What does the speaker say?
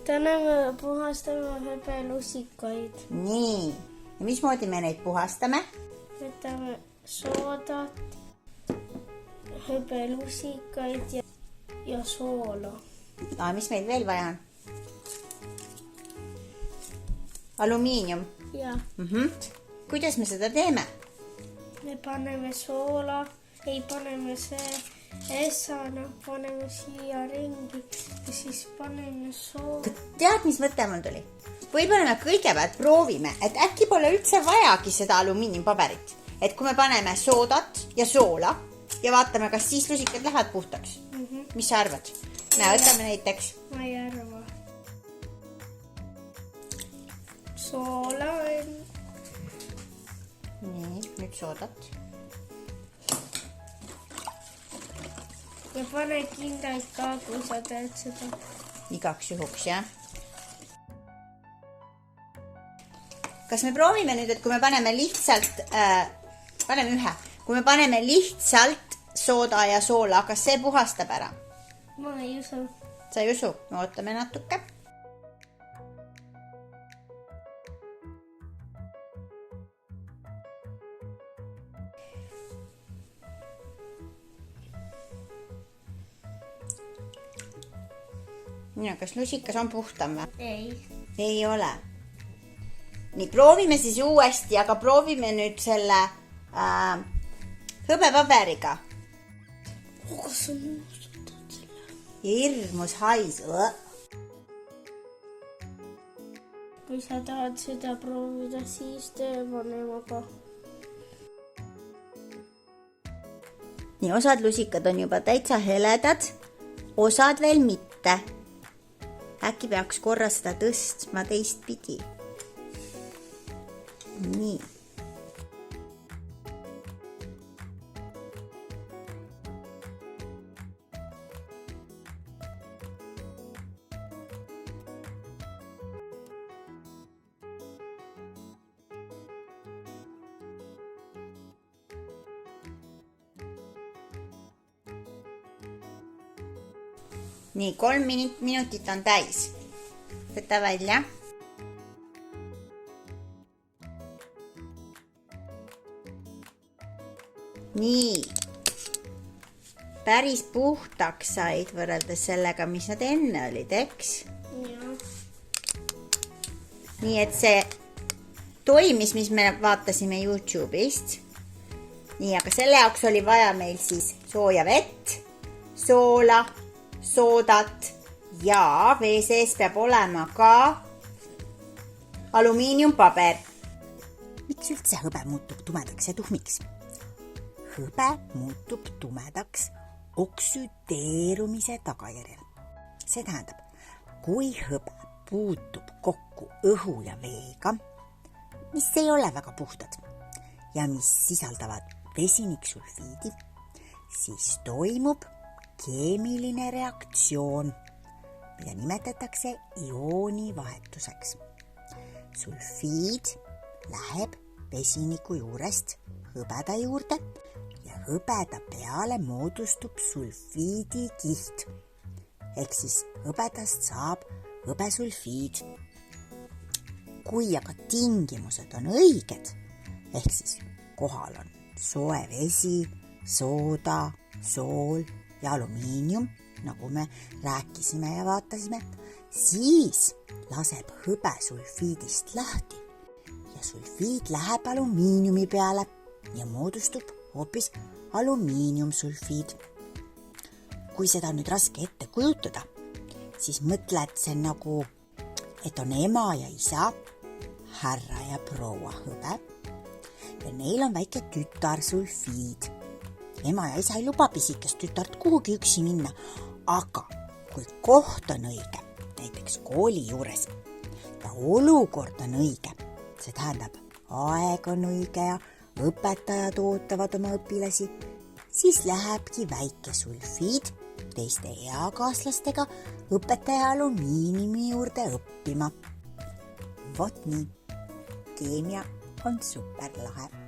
täna me puhastame hõbelusikaid. Nii, ja mismoodi me neid puhastame? Võtame soodat, hõbelusikaid ja soola. Mis meil veel vaja on? Alumiinium. Ja. Kuidas me seda teeme? Me paneme soola, paneme see essana, paneme siia ringi ja siis paneme soola. Tead, mis mõte mul tuli? Võib-olla me kõigepealt proovime, et äkki pole üldse vajagi seda alumiiniumpaberit. Et kui me paneme soodat ja soola ja vaatame, kas siis lusikad lähevad puhtaks. Mis sa arvad? Me võtame näiteks. Ma ei arva. Soola on. Nii, nüüd soodat. Ja pane kindaid ka, kui sa teed seda. Igaks juhuks, jah. Kas me proovime nüüd, et kui me paneme lihtsalt, kui me paneme lihtsalt sooda ja soola, kas see puhastab ära? Ma ei usu. Sa ei usu? Me ootame natuke. Nii, kas lusikas on puhtam või? Ei. Ei ole. Nii, proovime siis uuesti, aga proovime nüüd selle hõbepaberiga. Kas on muustatud selle? Hirmus hais. Kui sa tahad seda proovida, siis tee vanemaga. Nii, osad lusikad on juba täitsa heledad, osad veel mitte. Äkki peaks korra seda tõstma teist pidi. Nii. Nii, 3 minutit on täis. Võta välja. Nii. Päris puhtaks said võrreldes sellega, mis nad enne olid, eks? Ja. Nii, et see toimis, mis me vaatasime YouTube'ist. Nii, aga selle jaoks oli vaja meil siis sooja vett, soola, soodat ja vee sees peab olema ka alumiiniumpaber. Miks üldse hõbe muutub tumedaks ja tuhmiks? Hõbe muutub tumedaks oksüdeerumise tagajärjel. See tähendab, kui hõbe puutub kokku õhu ja veega, mis ei ole väga puhtad ja mis sisaldavad vesiniksulfiidi, siis toimub keemiline reaktsioon, mida nimetatakse ioonivahetuseks. Sulfiid läheb vesiniku juurest hõbeda juurde ja hõbeda peale moodustub sulfiidikiht. Ehk siis hõbedast saab hõbesulfiid. Kui aga tingimused on õiged, ehk siis kohal on soe vesi, sooda, sool ja alumiinium, nagu me rääkisime ja vaatasime, siis laseb hõbe sulfiidist lahti ja sulfiid läheb alumiiniumi peale ja moodustub hoopis alumiiniumsulfiid. Kui seda on nüüd raske ette kujutada, siis mõtle, et see on nagu, et on ema ja isa, härra ja proua hõbe ja neil on väike tütar sulfiid. Ema ja isa ei luba pisikest tütart kuhugi üksi minna, aga kui koht on õige, näiteks kooli juures, ja olukord on õige, see tähendab, aeg on õige ja õpetajad ootavad oma õpilasi, siis lähebki väike sulfiid teiste eakaaslastega õpetaja alumiiniumi juurde õppima. Vot nii, keemia on superlahe.